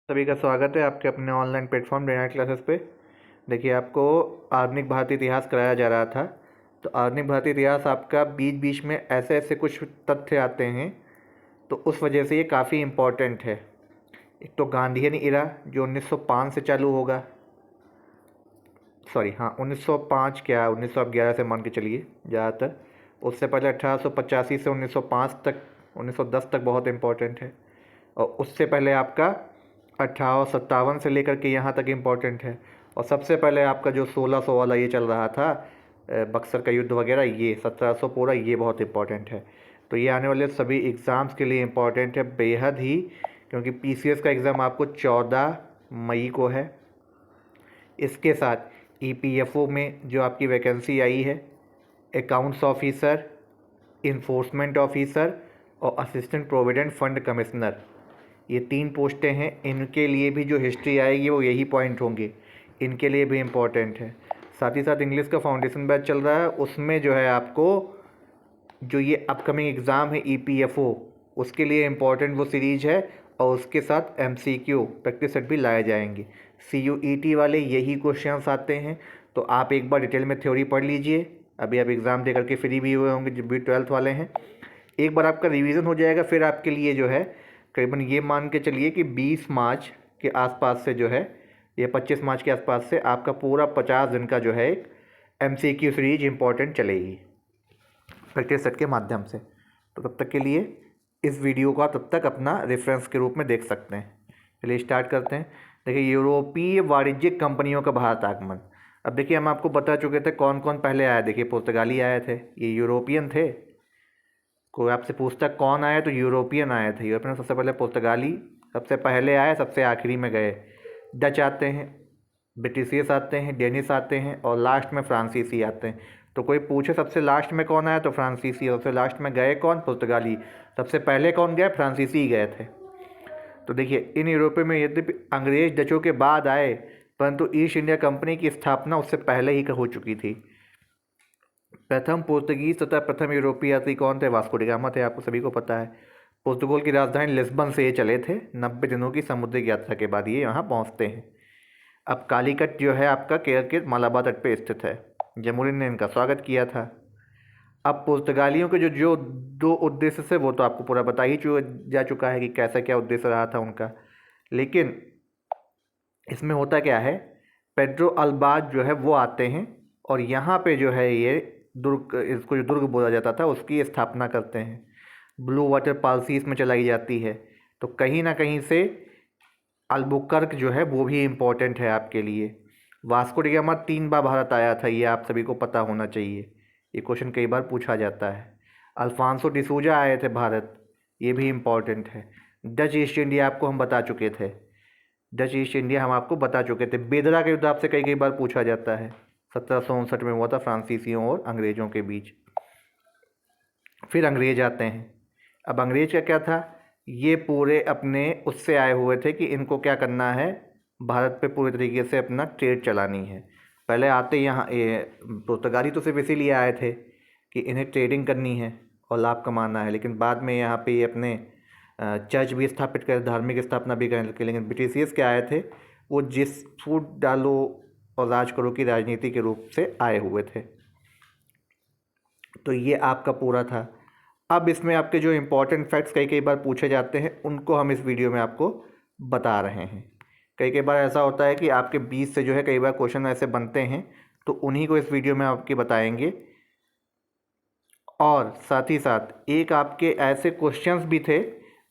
सभी का स्वागत है आपके अपने online platform day night classes पे। देखिए, आपको आधुनिक भारतीय इतिहास कराया जा रहा था। तो आधुनिक भारतीय इतिहास आपका बीच बीच में ऐसे ऐसे कुछ तथ्य आते हैं, तो उस वजह से ये काफ़ी इम्पोर्टेंट है। एक तो गांधीयन इरा जो 1905 से चालू होगा। सॉरी, हाँ, 1905 क्या 1911 से मान के चलिए ज़्यादातर। उससे पहले 1885 से 1905 तक, 1910 तक बहुत इम्पोर्टेंट है। और उससे पहले आपका 1857 से लेकर के यहाँ तक इम्पोर्टेंट है। और सबसे पहले आपका जो 1600 वाला ये चल रहा था, बक्सर का युद्ध वगैरह, ये 1700 पूरा, ये बहुत इम्पोर्टेंट है। तो ये आने वाले सभी एग्ज़ाम्स के लिए इम्पोर्टेंट है बेहद ही, क्योंकि पीसीएस का एग्ज़ाम आपको 14 मई को है। इसके साथ ईपीएफओ में जो आपकी वैकेंसी आई है, अकाउंट्स ऑफिसर, इन्फोर्समेंट ऑफिसर और असिस्टेंट प्रोविडेंट फंड कमिश्नर, ये 3 पोस्टें हैं। इनके लिए भी जो हिस्ट्री आएगी वो यही पॉइंट होंगे, इनके लिए भी इम्पोर्टेंट है। साथ ही साथ इंग्लिश का फाउंडेशन बैच चल रहा है, उसमें जो है आपको जो ये अपकमिंग एग्ज़ाम है ईपीएफओ, उसके लिए इम्पोर्टेंट वो सीरीज है। और उसके साथ एमसीक्यू प्रैक्टिस सेट भी लाए जाएंगे। सीयूईटी वाले यही क्वेश्चंस आते हैं, तो आप एक बार डिटेल में थ्योरी पढ़ लीजिए। अभी आप एग्ज़ाम दे करके फ्री भी हुए होंगे जो भी 12th वाले हैं। एक बार आपका रिवीजन हो जाएगा, फिर आपके लिए जो है करीबन ये मान के चलिए कि 20 मार्च के आसपास से जो है, ये 25 मार्च के आसपास से आपका पूरा 50 दिन का जो है एक एमसीक्यू सीरीज इम्पोर्टेंट चलेगी प्रैक्टिस सेट के माध्यम से। तो तब तक के लिए इस वीडियो को आप तब तक अपना रेफरेंस के रूप में देख सकते हैं। चलिए स्टार्ट करते हैं। देखिए, यूरोपीय वाणिज्यिक कंपनियों का भारत आगमन। अब देखिए, हम आपको बता चुके थे कौन कौन पहले आया। देखिए, पुर्तगाली आए थे, ये यूरोपियन थे। कोई आपसे पूछता कौन आया, तो यूरोपियन आए थे। यूरोपियन सबसे पहले, पुर्तगाली सबसे पहले आए, सबसे आखिरी में गए। डच आते हैं, ब्रिटिशियस आते हैं, डेनिस आते हैं और लास्ट में फ्रांसीसी आते हैं। तो कोई पूछे सबसे लास्ट में कौन आया, तो फ्रांसीसी। सबसे लास्ट में गए कौन, पुर्तगाली। सबसे पहले कौन गए, फ्रांसीसी गए थे। तो देखिए, इन यूरोपीय में यद्यपि अंग्रेज डचों के बाद आए, परंतु ईस्ट इंडिया कंपनी की स्थापना उससे पहले ही हो चुकी थी। प्रथम पोर्तुगीज तथा प्रथम यूरोपीय यात्री कौन थे, वास्को डी गामा थे, आपको सभी को पता है। पोर्तुगाल की राजधानी लिस्बन से ये चले थे। 90 दिनों की समुद्री यात्रा के बाद ये यहाँ पहुँचते हैं। अब कालीकट जो है आपका केरल के मालाबार तट पे स्थित है। जमुरीन ने इनका स्वागत किया था। अब पुर्तगालियों के जो जो 2 उद्देश्य से वो तो आपको पूरा बता ही जा चुका है कि कैसा क्या उद्देश्य रहा था उनका। लेकिन इसमें होता क्या है, पेड्रो अल्बाज जो है वो आते हैं और यहाँ पे जो है ये दुर्ग, इसको जो दुर्ग बोला जाता था, उसकी स्थापना करते हैं। ब्लू वाटर पॉलिसी इसमें चलाई जाती है। तो कहीं ना कहीं से अल्बुकर्क जो है वो भी इम्पोर्टेंट है आपके लिए। वास्को डी गामा 3 बार भारत आया था, ये आप सभी को पता होना चाहिए, ये क्वेश्चन कई बार पूछा जाता है। अल्फांसो डिसूजा आए थे भारत, ये भी इम्पोर्टेंट है। डच ईस्ट इंडिया आपको हम बता चुके थे, डच ईस्ट इंडिया हम आपको बता चुके थे। बेदरा का युद्ध आपसे कई कई बार पूछा जाता है, 1759 में हुआ था फ्रांसीसियों और अंग्रेज़ों के बीच। फिर अंग्रेज आते हैं। अब अंग्रेज का क्या था, ये पूरे अपने उससे आए हुए थे कि इनको क्या करना है, भारत पे पूरे तरीके से अपना ट्रेड चलानी है। पहले आते यहाँ ये पुर्तगाली तो सिर्फ इसीलिए आए थे कि इन्हें ट्रेडिंग करनी है और लाभ कमाना है, लेकिन बाद में यहाँ पे ये अपने चर्च भी स्थापित कर, धार्मिक स्थापना भी करने लगे। लेकिन ब्रिटिशियस के आए थे, वो जिस फूट डालो और राज करो की राजनीति के रूप से आए हुए थे। तो ये आपका पूरा था। अब इसमें आपके जो इम्पोर्टेंट फैक्ट्स कई कई बार पूछे जाते हैं, उनको हम इस वीडियो में आपको बता रहे हैं। कई कई बार ऐसा होता है कि आपके बीच से जो है कई बार क्वेश्चन ऐसे बनते हैं, तो उन्हीं को इस वीडियो में आपके बताएंगे। और साथ ही साथ एक आपके ऐसे क्वेश्चंस भी थे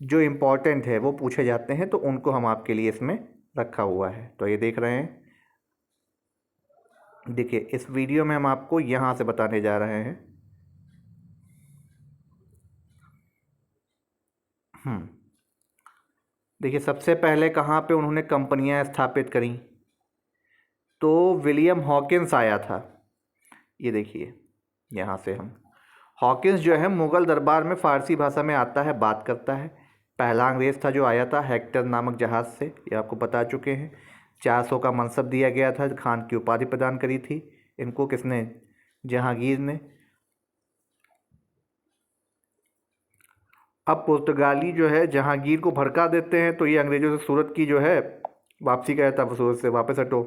जो इम्पोर्टेंट है, वो पूछे जाते हैं, तो उनको हम आपके लिए इसमें रखा हुआ है। तो ये देख रहे हैं, देखिए इस वीडियो में हम आपको यहाँ से बताने जा रहे हैं। देखिए, सबसे पहले कहाँ पे उन्होंने कंपनियाँ स्थापित करी, तो विलियम हॉकिंस आया था। ये देखिए, यहाँ से हम, हॉकिंस जो है मुग़ल दरबार में फ़ारसी भाषा में आता है, बात करता है। पहला अंग्रेज़ था जो आया था हेक्टर नामक जहाज़ से, ये आपको बता चुके हैं। 400 का मनसब दिया गया था, खान की उपाधि प्रदान करी थी इनको, किसने, जहांगीर ने। अब पुर्तगाली जो है जहांगीर को भड़का देते हैं, तो ये अंग्रेजों से सूरत की जो है वापसी कहता है, सूरत से वापस हटो।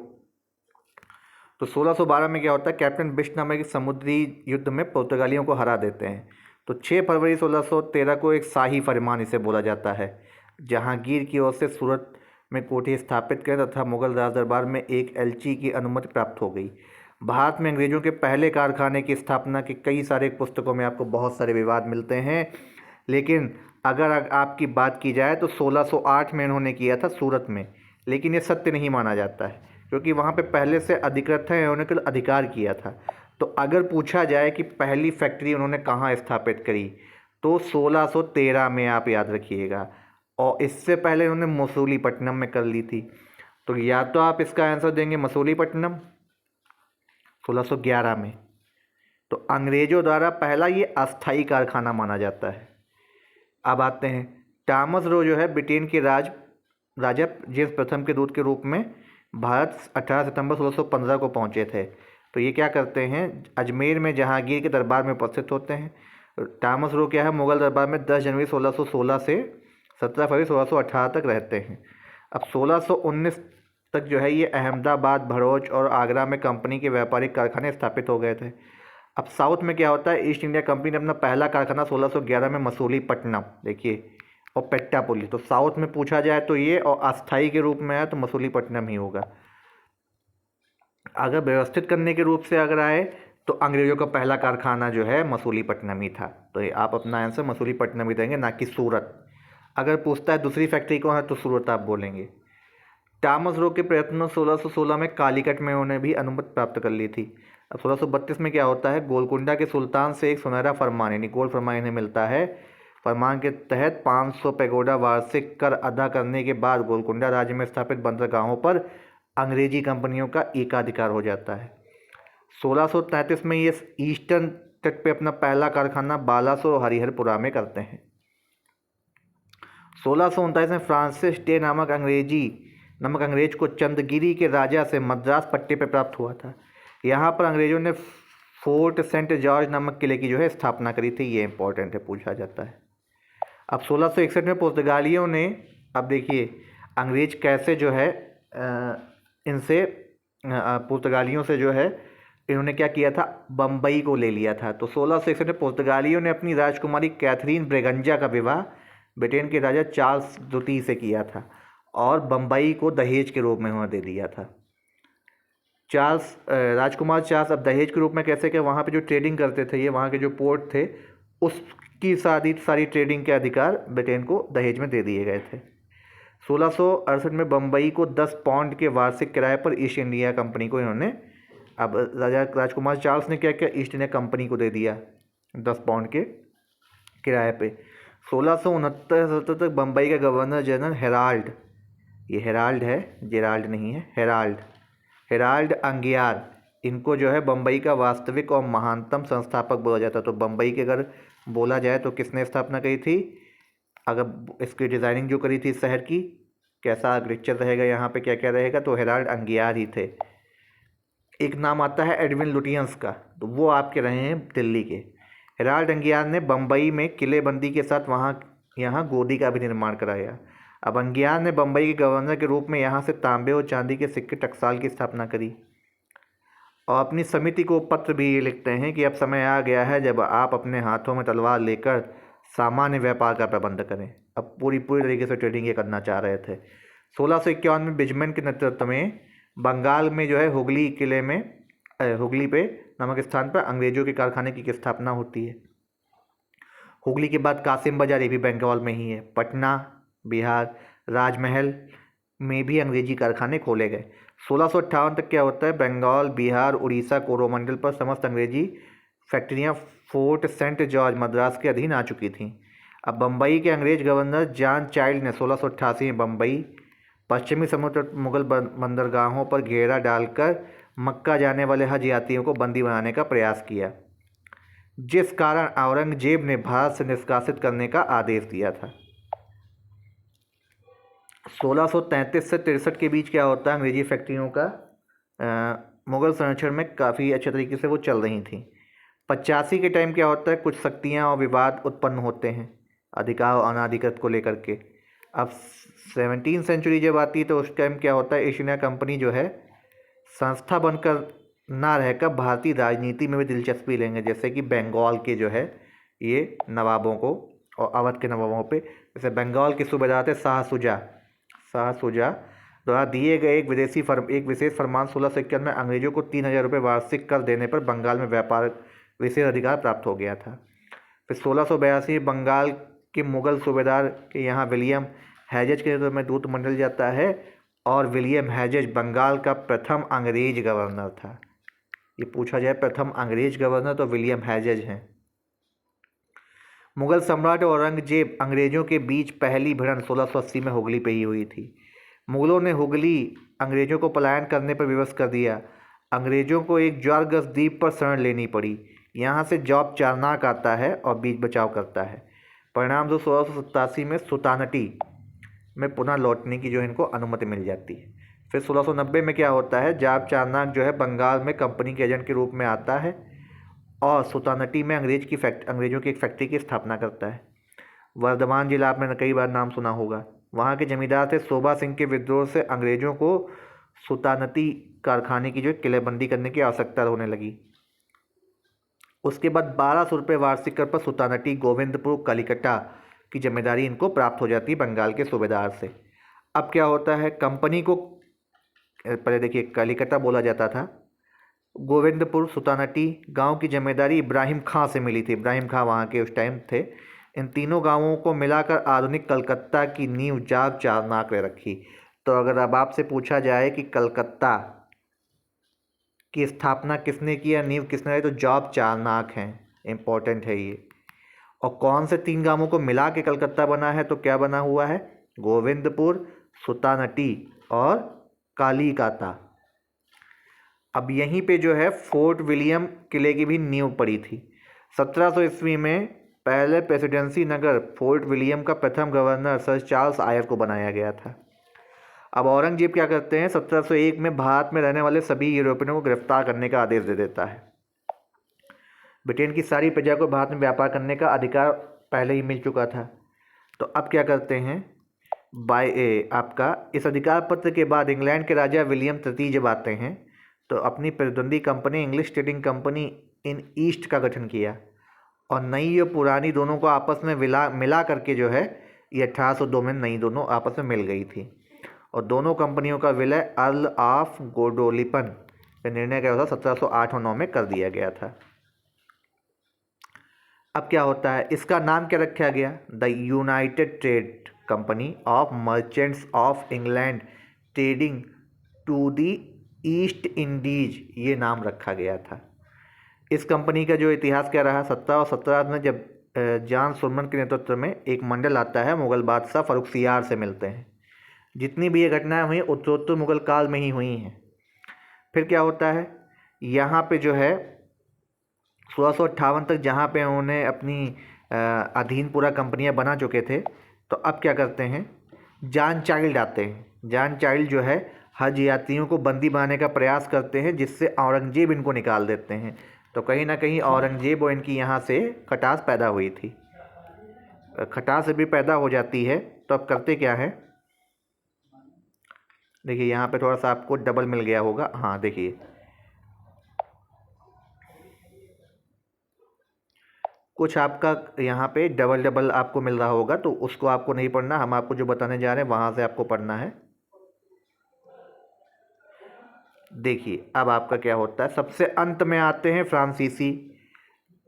तो 1612 में क्या होता है, कैप्टन बिश्ट नामक एक समुद्री युद्ध में पुर्तगालियों को हरा देते हैं। तो 6 फरवरी 1613 को एक शाही फरमान इसे बोला जाता है, जहांगीर की ओर से सूरत में कोठी स्थापित करें तथा मुगल राज दरबार में एक एलची की अनुमति प्राप्त हो गई। भारत में अंग्रेजों के पहले कारखाने की स्थापना के कई सारे पुस्तकों में आपको बहुत सारे विवाद मिलते हैं, लेकिन अगर आपकी बात की जाए तो 1608 में इन्होंने किया था सूरत में, लेकिन ये सत्य नहीं माना जाता है क्योंकि वहाँ पे पहले से अधिकृत है, इन्होंने केवल अधिकार किया था। तो अगर पूछा जाए कि पहली फैक्ट्री उन्होंने कहाँ स्थापित करी, तो 1613 में आप याद रखिएगा, और इससे पहले उन्होंने मसूलीपट्टनम में कर ली थी। तो या तो आप इसका आंसर देंगे मसूलीपट्टनम 1611 में। तो अंग्रेजों द्वारा पहला ये अस्थाई कारखाना माना जाता है। अब आते हैं, टॉमस रो जो है ब्रिटेन के राजा जेम्स प्रथम के दूत के रूप में भारत 18 सितंबर 1615 को पहुंचे थे। तो ये क्या करते हैं, अजमेर में जहांगीर के दरबार में उपस्थित होते हैं। टॉमस रो क्या है, मुगल दरबार में 10 जनवरी 1616 से 17 फरवरी 1618 तक रहते हैं। अब 1619 तक जो है ये अहमदाबाद, भरूच और आगरा में कंपनी के व्यापारिक कारखाने स्थापित हो गए थे। अब साउथ में क्या होता है, ईस्ट इंडिया कंपनी ने अपना पहला कारखाना 1611 में मसूलीपट्टनम, देखिए, और पेट्टापुली। तो साउथ में पूछा जाए तो ये, और अस्थाई के रूप में है तो मसूलीपट्टनम ही होगा। अगर व्यवस्थित करने के रूप से अगर आए तो अंग्रेजों का पहला कारखाना जो है मसूलीपट्टनम ही था। तो ये आप अपना आंसर मसूलीपट्टनम ही देंगे, ना कि सूरत। अगर पूछता है दूसरी फैक्ट्री कौन है तो सूरत आप बोलेंगे। टॉमस रो के प्रयत्नों 1616 में कालीकट में उन्होंने भी अनुमति प्राप्त कर ली थी। अब 1632 में क्या होता है, गोलकुंडा के सुल्तान से एक सुनहरा फरमान यानी गोल्ड फरमान इन्हें मिलता है। फरमान के तहत 500 पैगोडा वार्षिक कर अदा करने के बाद गोलकुंडा राज्य में स्थापित बंदरगाहों पर अंग्रेजी कंपनियों का एकाधिकार हो जाता है। 1633 में ये ईस्टर्न तट पे अपना पहला कारखाना बालासोर और हरिहरपुरा में करते हैं। 1639 में फ्रांसिस डे नामक अंग्रेज को चंद्रगिरी के राजा से मद्रास पट्टे पर प्राप्त हुआ था। यहाँ पर अंग्रेजों ने फोर्ट सेंट जॉर्ज नामक किले की जो है स्थापना करी थी। ये इंपॉर्टेंट है, पूछा जाता है। अब 1661 में पुर्तगालियों ने, अब देखिए अंग्रेज कैसे जो है इनसे पुर्तगालियों से जो है इन्होंने क्या किया था, बम्बई को ले लिया था। तो 1661 में पुर्तगालियों ने अपनी राजकुमारी कैथरीन ब्रेगंजा का विवाह ब्रिटेन के राजा चार्ल्स द्वितीय से किया था और बम्बई को दहेज के रूप में उन्होंने दे दिया था। राजकुमार चार्ल्स अब दहेज के रूप में कैसे कि वहाँ पे जो ट्रेडिंग करते थे, ये वहाँ के जो पोर्ट थे, उसकी सारी ट्रेडिंग के अधिकार ब्रिटेन को दहेज में दे दिए गए थे। 1668 में बम्बई को 10 पाउंड के वार्षिक किराए पर ईस्ट इंडिया कंपनी को इन्होंने, अब राजकुमार चार्ल्स ने क्या किया, ईस्ट इंडिया कंपनी को दे दिया 10 पाउंड के किराए पे। 1669 तक बम्बई का गवर्नर जनरल हेराल्ड, ये हेराल्ड है, जेराल्ड नहीं है, हेराल्ड अंगियार, इनको जो है बम्बई का वास्तविक और महानतम संस्थापक बोला जाता है। तो बम्बई के अगर बोला जाए तो किसने स्थापना करी थी, अगर इसकी डिज़ाइनिंग जो करी थी शहर की, कैसा आर्किटेक्चर रहेगा, यहाँ पे क्या क्या रहेगा, तो हेराल्ड अंगियार ही थे। एक नाम आता है एडविन लुटियंस का, तो वो आपके रहे हैं दिल्ली के। हेराल्ड अंगियार ने बम्बई में किलेबंदी के साथ यहाँ गोदी का भी निर्माण कराया। अब अंगियार ने बम्बई के गवर्नर के रूप में यहाँ से तांबे और चांदी के सिक्के टकसाल की स्थापना करी और अपनी समिति को पत्र भी ये लिखते हैं कि अब समय आ गया है जब आप अपने हाथों में तलवार लेकर सामान्य व्यापार का प्रबंध करें। अब पूरी तरीके से ट्रेडिंग ये करना चाह रहे थे। 1651 में बिजमैन के नेतृत्व में बंगाल में जो है हुगली पे नामक स्थान पर अंग्रेजों के कारखाने की स्थापना होती है। हुगली के बाद कासिम बाजार, ये भी बंगाल में ही है। पटना, बिहार, राजमहल में भी अंग्रेजी कारखाने खोले गए। 1658 तक क्या होता है, बंगाल, बिहार, उड़ीसा, कोरोमंडल पर समस्त अंग्रेजी फैक्ट्रियां फोर्ट सेंट जॉर्ज मद्रास के अधीन आ चुकी थीं। अब बम्बई के अंग्रेज गवर्नर जॉन चाइल्ड ने 1688 में बम्बई पश्चिमी समुद्र मुगल बंदरगाहों पर घेरा डालकर मक्का जाने वाले हज यात्रियों को बंदी बनाने का प्रयास किया, जिस कारण औरंगजेब ने भारत से निष्कासित करने का आदेश दिया था। 1633 से 63 के बीच क्या होता है, अंग्रेजी फैक्ट्रियों का मुगल संरक्षण में काफ़ी अच्छे तरीके से वो चल रही थी। 85 के टाइम क्या होता है, कुछ सख्तियाँ और विवाद उत्पन्न होते हैं। अधिकार और अनाधिकृत को लेकर के। अब 17वीं सेंचुरी जब आती है तो उस टाइम क्या होता है, ईस्ट इंडिया कंपनी जो है संस्था बनकर ना रहकर भारतीय राजनीति में भी दिलचस्पी लेंगे, जैसे कि बंगाल के जो है ये नवाबों को और अवध के नवाबों पे, जैसे बंगाल के सूबेदार थे शाह शुजा द्वारा दिए गए एक विशेष फरमान 1651 में अंग्रेजों को 3000 रुपये वार्षिक कर देने पर बंगाल में व्यापार विशेष अधिकार प्राप्त हो गया था। फिर 1682 बंगाल के मुगल सूबेदार के यहाँ विलियम हैजेज के नेतृत्व में दूत मंडल जाता है और विलियम हैजेज बंगाल का प्रथम अंग्रेज गवर्नर था। ये पूछा जाए प्रथम अंग्रेज गवर्नर तो विलियम हैजेज हैं। मुगल सम्राट औरंगजेब अंग्रेजों के बीच पहली भिड़ंत 1680 में हुगली पे ही हुई थी। मुगलों ने हुगली अंग्रेजों को पलायन करने पर विवश कर दिया। अंग्रेजों को एक ज्वारग्रस्त द्वीप पर शरण लेनी पड़ी। यहाँ से जॉब चारनाक आता है और बीच बचाव करता है। परिणाम जो 1687 में सुल्तानटी में पुनः लौटने की जो इनको अनुमति मिल जाती है। फिर 1690 में क्या होता है, जाब चारनाक जो है बंगाल में कंपनी के एजेंट के रूप में आता है और सुल्तानटी में अंग्रेजों की एक फैक्ट्री की स्थापना करता है। वर्धमान जिला आपने कई बार नाम सुना होगा। वहाँ के जमींदार थे शोभा सिंह के विद्रोह से अंग्रेजों को सुल्तानती कारखाने की जो किलेबंदी करने की आवश्यकता होने लगी। उसके बाद 1200 रुपये वार्षिक कर पर सुल्तानटी गोविंदपुर कलिकटा की जिम्मेदारी इनको प्राप्त हो जाती है बंगाल के सूबेदार से। अब क्या होता है, कंपनी को पहले देखिए कलिकटा बोला जाता था, गोविंदपुर सुल्तानटी गांव की जिम्मेदारी इब्राहिम खां से मिली थी। इब्राहिम खां वहाँ के उस टाइम थे। इन तीनों गांवों को मिलाकर आधुनिक कलकत्ता की नींव जाब चारनाक ने रखी। तो अगर अब आपसे पूछा जाए कि कलकत्ता की स्थापना किसने की या नींव किसने रखी, तो जाब चारनाक हैं, इम्पोर्टेंट है ये। और कौन से 3 गांवों को मिला के कलकत्ता बना है, तो क्या बना हुआ है, गोविंदपुर, सुल्तानटी और कालीकाता। अब यहीं पे जो है फोर्ट विलियम किले की भी नींव पड़ी थी। 1700 ईस्वी में पहले प्रेसिडेंसी नगर फोर्ट विलियम का प्रथम गवर्नर सर चार्ल्स आयर को बनाया गया था। अब औरंगजेब क्या करते हैं, 1701 में भारत में रहने वाले सभी यूरोपियनों को गिरफ्तार करने का आदेश दे देता है। ब्रिटेन की सारी प्रजा को भारत में व्यापार करने का अधिकार पहले ही मिल चुका था। तो अब क्या करते हैं, आपका इस अधिकार पत्र के बाद इंग्लैंड के राजा विलियम तृतीय जब आते हैं तो अपनी प्रतिद्वंदी कंपनी इंग्लिश ट्रेडिंग कंपनी इन ईस्ट का गठन किया और नई और पुरानी दोनों को आपस में मिला करके जो है ये 1802 में नई दोनों आपस में मिल गई थी और दोनों कंपनियों का विलय अर्ल ऑफ गोडोलिपन का निर्णय क्या होता 1708 और 9 में कर दिया गया था। अब क्या होता है, इसका नाम क्या रखा गया, the United Trade Company of Merchants of England trading to the East Indies, ये नाम रखा गया था। इस कंपनी का जो इतिहास क्या रहा, 1717 में जब जॉन सुरमन के नेतृत्व में एक मंडल आता है, मुगल बादशाह फर्रुखसियार से मिलते हैं। जितनी भी ये घटनाएं हुई उत्तरोत्तर मुगल काल में ही हुई हैं। फिर क्या होता है, यहाँ पे जो है 1658 तक जहाँ पे उन्होंने अपनी अधीन पूरा कंपनियाँ बना चुके थे, तो अब क्या करते हैं, जॉन चाइल्ड आते हैं। जॉन चाइल्ड जो है हज यात्रियों को बंदी बनाने का प्रयास करते हैं, जिससे औरंगजेब इनको निकाल देते हैं। तो कहीं ना कहीं औरंगजेब और इनकी यहाँ से खटास पैदा हुई थी। खटास भी पैदा हो जाती है तो अब करते क्या है, देखिए यहाँ पे थोड़ा सा आपको डबल मिल गया होगा। हाँ देखिए कुछ आपका यहाँ पे डबल आपको मिल रहा होगा, तो उसको आपको नहीं पढ़ना, हम आपको जो बताने जा रहे हैं वहाँ से आपको पढ़ना है। देखिए अब आपका क्या होता है, सबसे अंत में आते हैं फ्रांसीसी।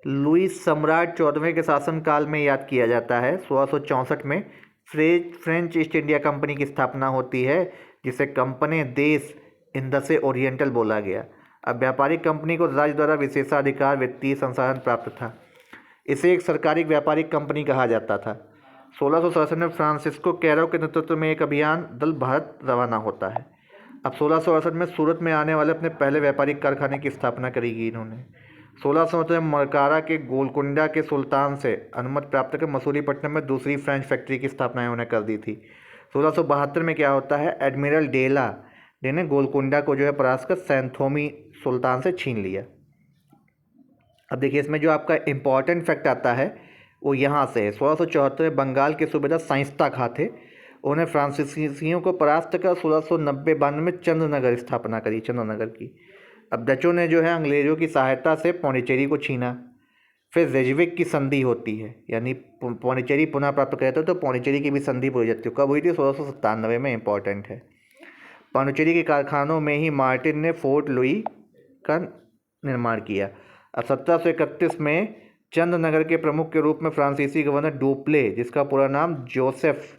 लुइस सम्राट 14वें के शासनकाल में याद किया जाता है। 1664 में फ्रेंच ईस्ट इंडिया कंपनी की स्थापना होती है, जिसे कंपनी देश इंदसे ओरिएंटल बोला गया। अब व्यापारिक कंपनी को राज्य द्वारा विशेषाधिकार वित्तीय संसाधन प्राप्त था। इसे एक सरकारी व्यापारिक कंपनी कहा जाता था। 1667 में फ्रांसिस्को कैरो के नेतृत्व में एक अभियान दल भारत रवाना होता है। अब 1668 में सूरत में आने वाले अपने पहले व्यापारिक कारखाने की स्थापना करेगी इन्होंने। 1670 में मरकारा के गोलकुंडा के सुल्तान से अनुमति प्राप्त कर मसूलीपट्टनम में दूसरी फ्रेंच फैक्ट्री की स्थापना इन्होंने कर दी थी। 1672 में क्या होता है, एडमिरल डेला ने गोलकुंडा को जो है परास्त कर सैंथोमी सुल्तान से छीन लिया। अब देखिए इसमें जो आपका इम्पॉर्टेंट फैक्ट आता है वो यहाँ से है। 1674 में बंगाल के सूबेदार शाइस्ता खां थे, उन्हें फ्रांसीसियों को परास्त कर 1690-92 में चंद्रनगर स्थापना करी, चंद्रनगर की। अब डचों ने जो है अंग्रेज़ों की सहायता से पौंडीचेरी को छीना। फिर रेजविक की संधि होती है, यानी पौंडीचेरी पुनः प्राप्त करते तो पौंडीचेरी की भी संधि पूरी जाती है। कब हुई थी? 1697 में, इंपॉर्टेंट है। पौंडीचेरी के कारखानों में ही मार्टिन ने फोर्ट लुई का निर्माण किया। अब 1731 में चंद्रनगर के प्रमुख के रूप में फ्रांसीसी गवर्नर डुप्ले, जिसका पूरा नाम जोसेफ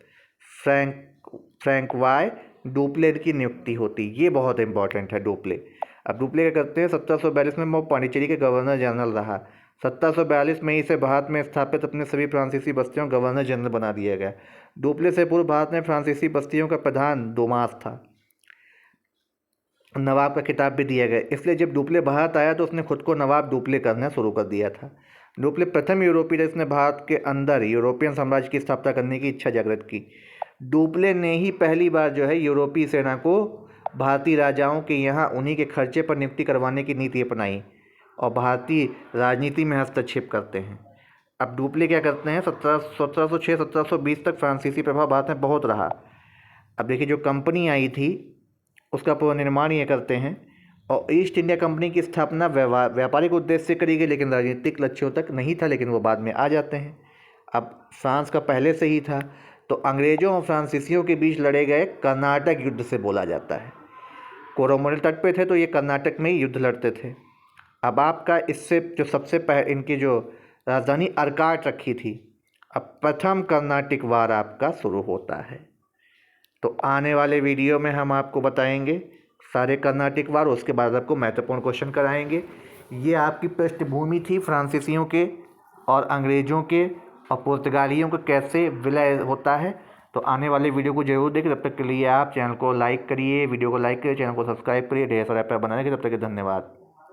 फ्रैंकवाय डुप्ले की नियुक्ति होती। ये बहुत इंपॉर्टेंट है डुप्ले। अब डुप्ले क्या करते हैं? 1742 में वो पौंडीचेरी के गवर्नर जनरल रहा। 1742 में इसे भारत में स्थापित अपने सभी फ्रांसीसी बस्तियों गवर्नर जनरल बना दिया गया। डुप्ले से पूर्व भारत में फ्रांसीसी बस्तियों का प्रधान दोमास था, नवाब का खिताब भी दिया गया। इसलिए जब डुप्ले भारत आया तो उसने खुद को नवाब डुप्ले करना शुरू कर दिया था। डुप्ले प्रथम यूरोपीय जिसने भारत के अंदर यूरोपियन साम्राज्य की स्थापना करने की इच्छा जागृत की। डुप्ले ने ही पहली बार जो है यूरोपीय सेना को भारतीय राजाओं के यहाँ उन्हीं के खर्चे पर नियुक्ति करवाने की नीति अपनाई और भारतीय राजनीति में हस्तक्षेप करते हैं। अब डुप्ले क्या करते हैं? 1706-1720 तक फ्रांसीसी प्रभाव भारत में बहुत रहा। अब देखिए, जो कंपनी आई थी उसका पुनर्निर्माण ये करते हैं और ईस्ट इंडिया कंपनी की स्थापना व्यापारिक उद्देश्य से करी गई, लेकिन राजनीतिक लक्ष्यों तक नहीं था, लेकिन वो बाद में आ जाते हैं। अब फ्रांस का पहले से ही था, तो अंग्रेज़ों और फ्रांसीसियों के बीच लड़े गए कर्नाटक युद्ध से बोला जाता है। कोरोमंडल तट पे थे तो ये कर्नाटक में ही युद्ध लड़ते थे। अब आपका इससे जो सबसे पहले इनकी जो राजधानी अर्काट रखी थी, अब प्रथम कर्नाटिक वार आपका शुरू होता है। तो आने वाले वीडियो में हम आपको बताएंगे सारे कर्नाटिक वार, उसके बाद आपको महत्वपूर्ण क्वेश्चन कराएंगे। ये आपकी पृष्ठभूमि थी फ्रांसीसियों के और अंग्रेज़ों के और पुर्तगालियों का कैसे विलय होता है। तो आने वाले वीडियो को जरूर देखें। तब तक के लिए आप चैनल को लाइक करिए, वीडियो को लाइक करिए, चैनल को सब्सक्राइब करिए, ढेर सारा पैसा बनाने के। तब तक के धन्यवाद।